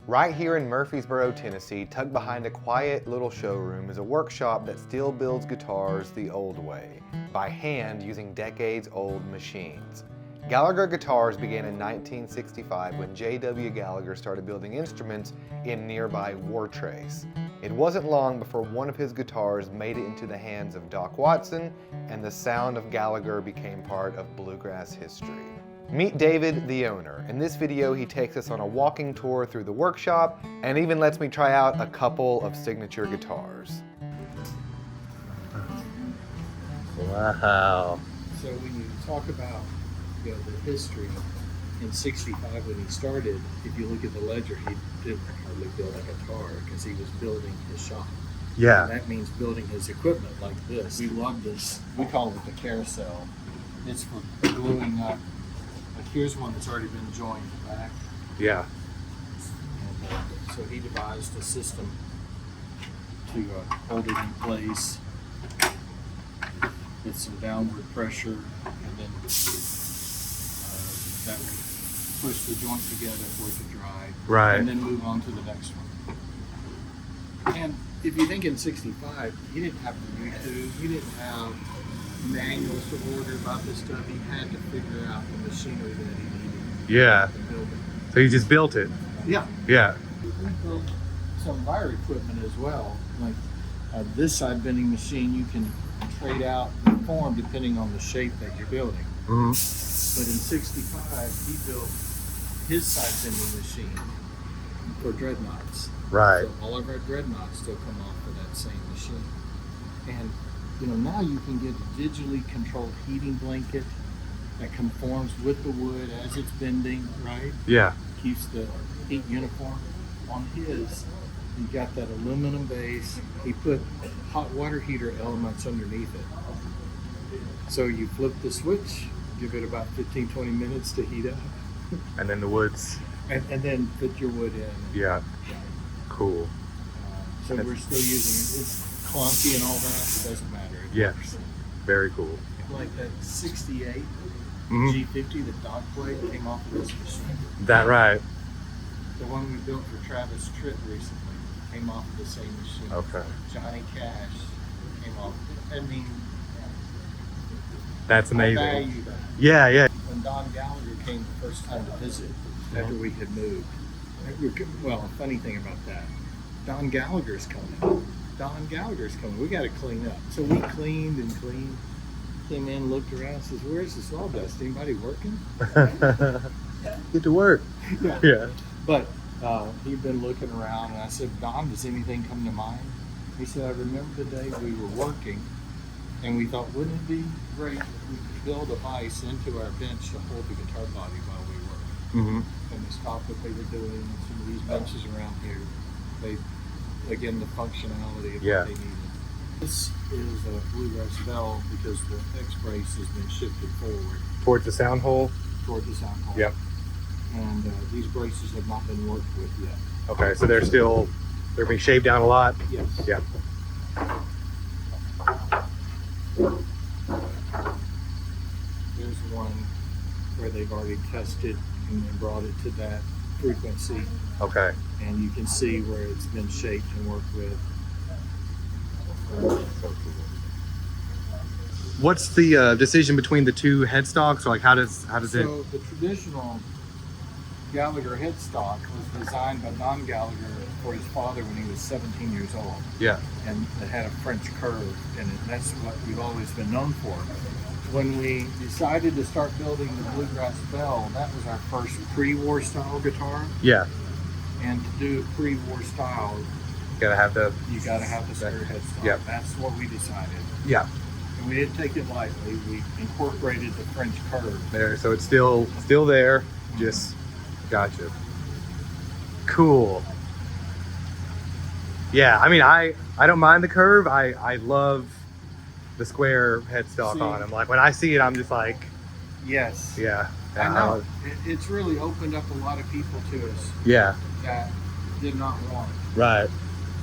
Right here in Murfreesboro, Tennessee, tucked behind a quiet little showroom, is a workshop that still builds guitars the old way, by hand using decades-old machines. Gallagher Guitars began in 1965 when J.W. Gallagher started building instruments in nearby Wartrace. It wasn't long before one of his guitars made it into the hands of Doc Watson, and the sound of Gallagher became part of bluegrass history. Meet David, the owner. In this video, he takes us on a walking tour through the workshop and even lets me try out a couple of signature guitars. Wow. So when you talk about the history, in '65 when he started, if you look at the ledger, he didn't hardly build a guitar because he was building his shop. Yeah. And that means building his equipment like this. We love this. We call it the carousel. It's for gluing up. Like here's one that's already been joined back. Yeah. And so he devised a system to hold it in place. Get some downward pressure, and then that would push the joint together for it to dry. Right. And then move on to the next one. And if you think in '65, you didn't have YouTube, you didn't have manuals to order about this stuff. He had to figure out the machinery that he needed. Yeah. To build it. So you just built it. Yeah. Yeah. We built some of our equipment as well. Like this side bending machine, you can trade out the form depending on the shape that you're building. Mm-hmm. But in '65, he built his side bending machine for dreadnoughts. Right. So all of our dreadnoughts still come off of that same machine. And you know, now you can get a digitally controlled heating blanket that conforms with the wood as it's bending, right? Yeah. Keeps the heat uniform. On his, he got that aluminum base. He put hot water heater elements underneath it. So you flip the switch, give it about 15-20 minutes to heat up. And then the woods. And then put your wood in. Yeah. Cool. So we're still using it. It's clunky and all that. It doesn't matter. It Yeah. works. Very cool. Like that '68 Mhm. G50 that Doc played came off of this machine. That right. The one we built for Travis Tritt recently came off of the same machine. Okay. Johnny Cash came off. I mean, That's I amazing. value that. Yeah, yeah. When Don Gallagher came the first time to visit after we had moved, well, a funny thing about that, Don Gallagher's coming. Don Gallagher's coming. We got to clean up. So we cleaned and cleaned. Came in, looked around, says, "Where's the sawdust? Anybody working?" Get to work. Yeah. Yeah. But he'd been looking around, and I said, "Don, does anything come to mind?" He said, "I remember the day we were working, and we thought, wouldn't it be great if we could build a vise into our bench to hold the guitar body while we worked?" Mm-hmm. And we stopped what they were doing. Some of these benches around here, they, again, the functionality of Yeah. what they needed. This is a bluegrass bell because the X brace has been shifted forward Towards the sound hole. toward the sound hole. Yep. And these braces have not been worked with yet. Okay, so they're being shaved down a lot. Yes. Yeah. There's one where they've already tested and then brought it to that frequency, Okay. and you can see where it's been shaped and worked with. What's the decision between the two headstocks? Or like how does it? So the traditional Gallagher headstock was designed by Don Gallagher for his father when he was 17 years old, Yeah. and it had a French curve in it. That's what we've always been known for. When we decided to start building the bluegrass bell, that was our first pre-war style guitar. Yeah. And to do pre-war style, Gotta have the. you got to have the square headstock. Yep. That's what we decided. Yeah. And we didn't take it lightly. We incorporated the French curve. There. So it's still there. Just. Gotcha. Cool. Yeah. I mean, I don't mind the curve. I love the square headstock See? on them. Like when I see it, I'm just like, Yes. yeah. I know. It's really opened up a lot of people to us Yeah. that did not want Right.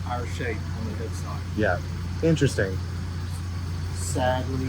our shape on the headstock. Yeah. Interesting. Sadly.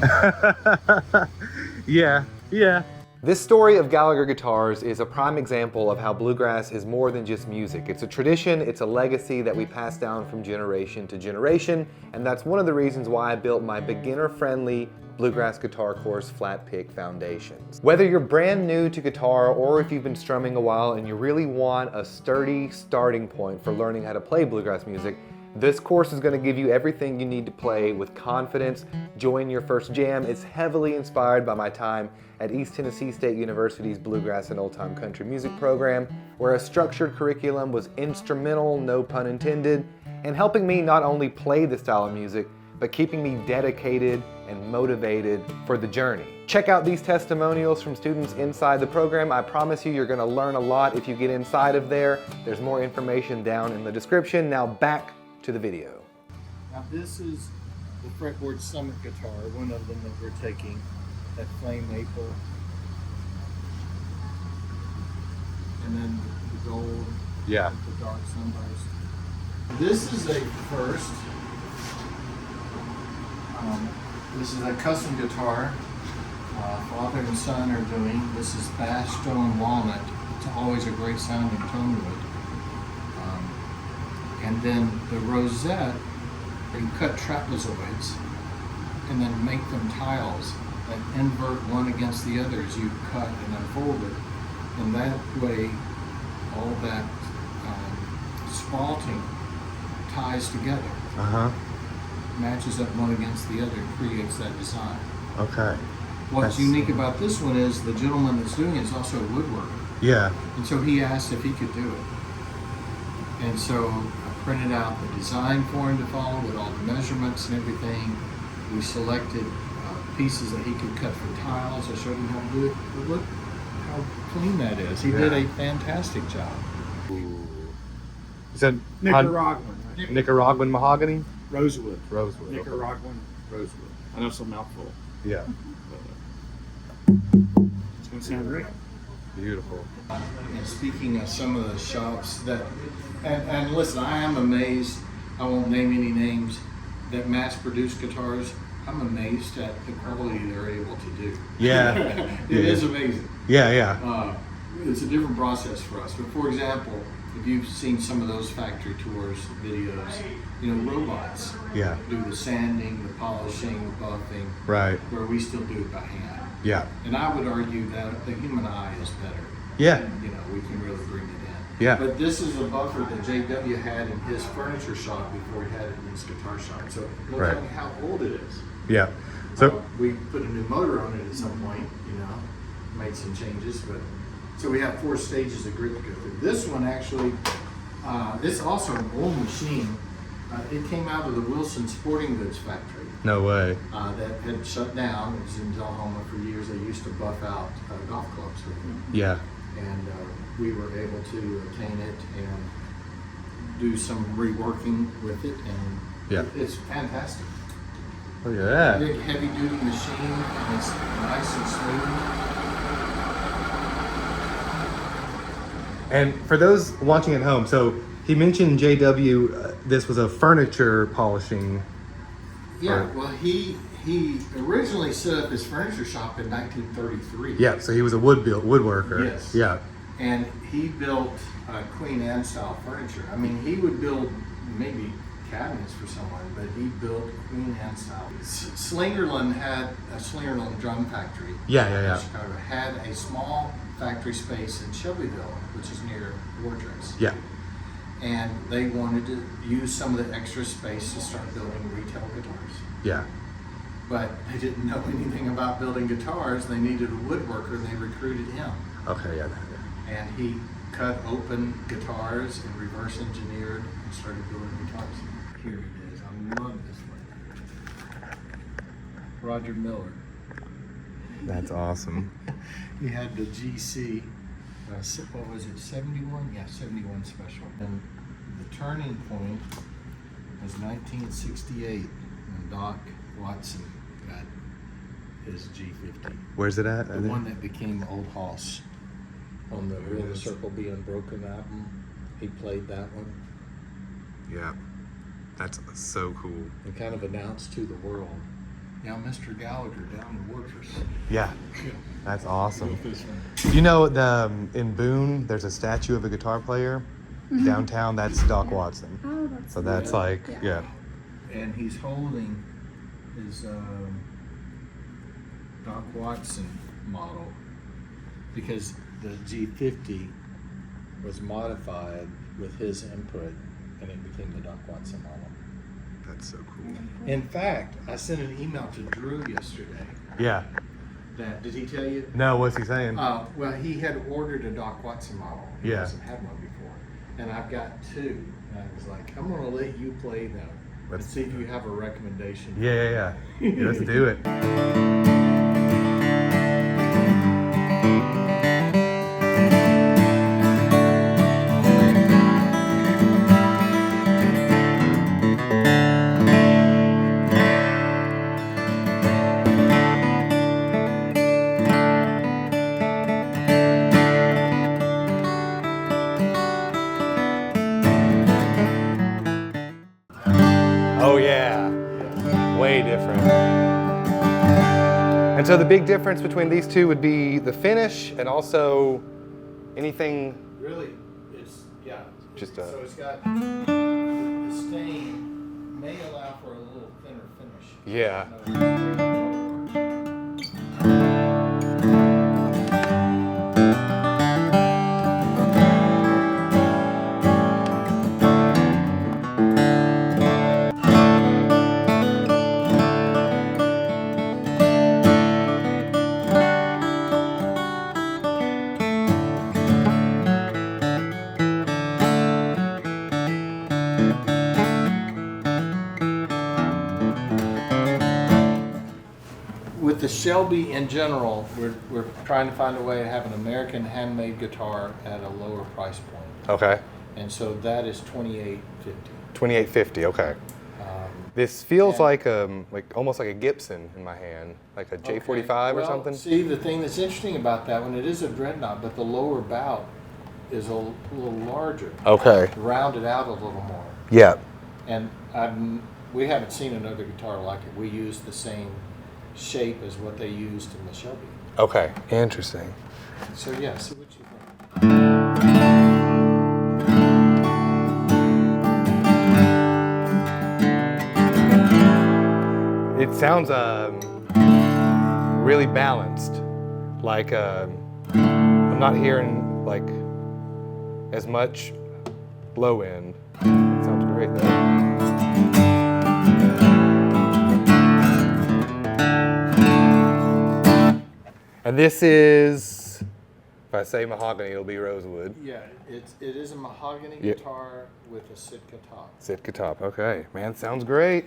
Yeah. Yeah. This story of Gallagher Guitars is a prime example of how bluegrass is more than just music. It's a tradition, it's a legacy that we pass down from generation to generation, and that's one of the reasons why I built my beginner-friendly bluegrass guitar course, Flatpick Foundations. Whether you're brand new to guitar or if you've been strumming a while and you really want a sturdy starting point for learning how to play bluegrass music, this course is going to give you everything you need to play with confidence. Join your first jam. It's heavily inspired by my time at East Tennessee State University's Bluegrass and Old Time Country Music program, where a structured curriculum was instrumental, no pun intended, in helping me not only play the style of music, but keeping me dedicated and motivated for the journey. Check out these testimonials from students inside the program. I promise you're going to learn a lot if you get inside of there. There's more information down in the description. Now back to the video. Now this is the fretboard summit guitar, one of them that we're taking, that flame maple, and then the gold, Yeah. the dark sunburst. This is a first. This is a custom guitar father and son are doing. This is bass, stone, walnut. It's always a great sounding tone wood. And then the rosette, you cut trapezoids and then make them tiles that invert one against the other as you cut and unfold it. And that way, all that spalting ties together, matches up one against the other, creates that design. Okay. What's unique about this one is the gentleman that's doing it is also a woodworker. Yeah. And so he asked if he could do it. And so I printed out the design for him to follow with all the measurements and everything. We selected pieces that he could cut for tiles. I showed him how to do it. But look how clean that is. He did a fantastic job. Is that Nicaraguan. Nicaraguan mahogany? Rosewood. Rosewood. Nicaraguan rosewood. I know it's a mouthful. Yeah. It's going to sound great. Beautiful. And speaking of some of the shops that, and listen, I am amazed, I won't name any names, that mass produce guitars. I'm amazed at the quality they're able to do. Yeah. It is amazing. Yeah, yeah. It's a different process for us. But for example, if you've seen some of those factory tours videos, you know, robots Yeah. do the sanding, the polishing, the buffing, Right. where we still do it by hand. Yeah. And I would argue that the human eye is better. Yeah. You know, we can really bring it in. Yeah. But this is a buffer that JW had in his furniture shop before he had it in his guitar shop. So look Right. at how old it is. Yeah. So We put a new motor on it at some point, you know, made some changes, but so we have 4 stages of grit to go through. This one actually, this is also an old machine. It came out of the Wilson Sporting Goods factory no way. that had shut down. It was in Oklahoma for years. They used to buff out golf clubs with them. Yeah. And we were able to obtain it and do some reworking with it, and Yeah. it's fantastic. Look at that. Big heavy duty machine, and it's nice and smooth. And for those watching at home, so he mentioned JW, this was a furniture polishing. Yeah, Right. well, he originally set up his furniture shop in 1933. Yeah, so he was a woodworker. Yes. Yeah. And he built Queen Anne style furniture. I mean, he would build maybe cabinets for someone, but he built Queen Anne style. Slingerland had a Slingerland drum factory. Yeah, yeah, yeah. In Chicago had a small factory space in Shelbyville, which is near Wardress. Yeah. And they wanted to use some of the extra space to start building retail guitars. Yeah. But they didn't know anything about building guitars. They needed a woodworker, and they recruited him. Okay, yeah. And he cut open guitars and reverse engineered and started building guitars. Here it is. I love this one. Roger Miller. That's awesome. He had the GC, what was it, 71? Yeah, 71 special. And the turning point was 1968 when Doc Watson got his G50. Where's it at? The one that became Old Hoss on the Will the Circle Be Unbroken album. He played that one Yeah. That's so cool. and kind of announced to the world, Yeah, Mr. Gallagher down in Workers. Yeah, that's awesome. Built this one. You know, in Boone, there's a statue of a guitar player. Downtown, that's Doc Watson. Oh, that's So that's Yeah. like, yeah. And he's holding his Doc Watson model because the G50 was modified with his input and it became the Doc Watson model. That's so cool. In fact, I sent an email to Drew yesterday Yeah. that, did he tell you? No, what's he saying? Well, he had ordered a Doc Watson model. He Yeah. hasn't had one before. And I've got two. And I was like, I'm going to let you play them. Let's see if you have a recommendation. Yeah. Let's do it. Oh yeah, way different. And so the big difference between these two would be the finish and also anything. Really, it's, yeah. Just so it's got the stain may allow for a little thinner finish. Yeah. With the Shelby in general, we're trying to find a way to have an American handmade guitar at a lower price point. Okay. And so that is $28.50. $28.50. Okay. This feels like almost like a Gibson in my hand, like a J45 or something. See, the thing that's interesting about that one, it is a dreadnought, but the lower bout is a little larger. Okay. Rounded out a little more. Yeah. And we haven't seen another guitar like it. We use the same shape as what they used in the Shelby. Okay. Interesting. So yeah, see what you think. It sounds really balanced. Like I'm not hearing like as much low end. It sounds great though. And this is, if I say mahogany, it'll be rosewood. Yeah, it is a mahogany Yeah. guitar with a Sitka top. Sitka top. Okay, man, sounds great.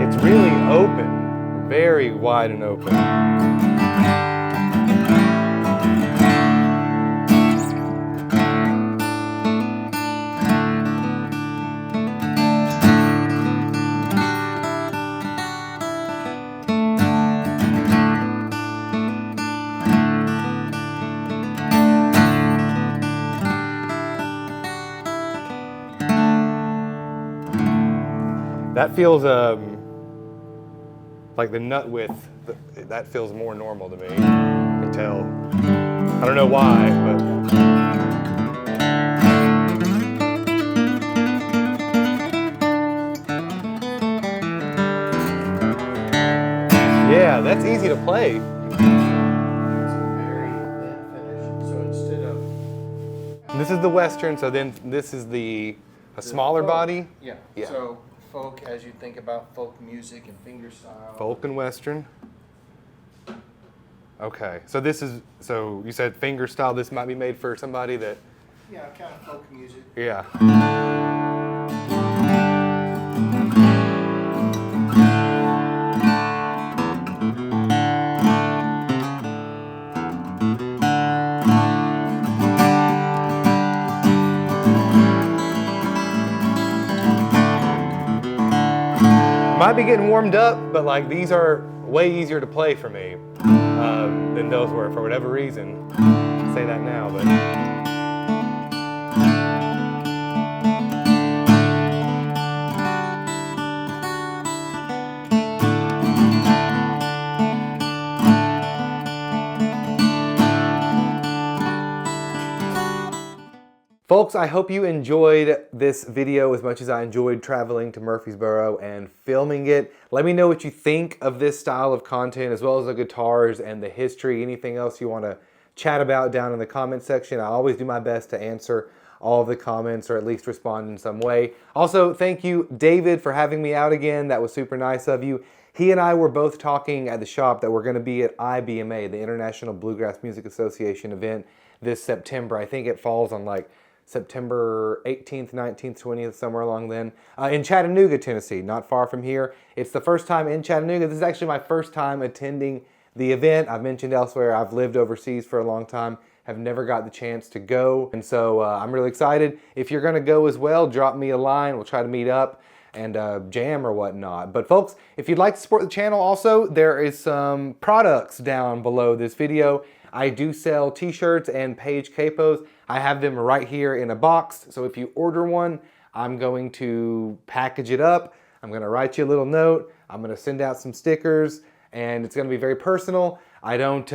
It's really open, very wide and open. That feels like the nut width, that feels more normal to me. I can tell. I don't know why, but. Yeah, that's easy to play. It's a very thin finish. So instead of This is the Western, so then this is a smaller folk, body. Yeah. Yeah. So folk, as you think about folk music and fingerstyle. Folk and Western. Okay, so this is, so you said finger style, this might be made for somebody that, Yeah, kind of folk music. yeah. Might be getting warmed up, but like these are way easier to play for me than those were for whatever reason. I say that now, but. Folks, I hope you enjoyed this video as much as I enjoyed traveling to Murfreesboro and filming it. Let me know what you think of this style of content, as well as the guitars and the history, anything else you want to chat about down in the comment section. I always do my best to answer all of the comments, or at least respond in some way. Also, thank you, David, for having me out again. That was super nice of you. He and I were both talking at the shop that we're going to be at IBMA, the International Bluegrass Music Association event, this September. I think it falls on like September 18th, 19th, 20th, somewhere along then, in Chattanooga, Tennessee, not far from here. It's the first time in Chattanooga. This is actually my first time attending the event. I've mentioned elsewhere, I've lived overseas for a long time, have never got the chance to go, and so I'm really excited. If you're gonna go as well, drop me a line. We'll try to meet up and jam or whatnot. But folks, if you'd like to support the channel also, there is some products down below this video. I do sell t-shirts and page capos. I have them right here in a box, so if you order one, I'm going to package it up. I'm gonna write you a little note. I'm gonna send out some stickers, and it's gonna be very personal. I don't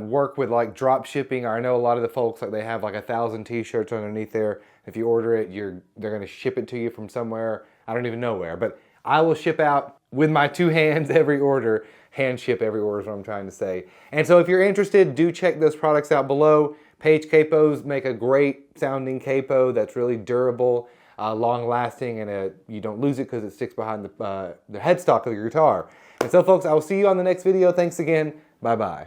work with like drop shipping. I know a lot of the folks, like they have like 1,000 t-shirts underneath there. If you order it, they're gonna ship it to you from somewhere. I don't even know where, but I will ship out with my 2 hands every order. Hand ship every order is what I'm trying to say. And so if you're interested, do check those products out below. Page capos make a great sounding capo that's really durable, long lasting, and you don't lose it because it sticks behind the headstock of your guitar. And so folks, I will see you on the next video. Thanks again. Bye-bye.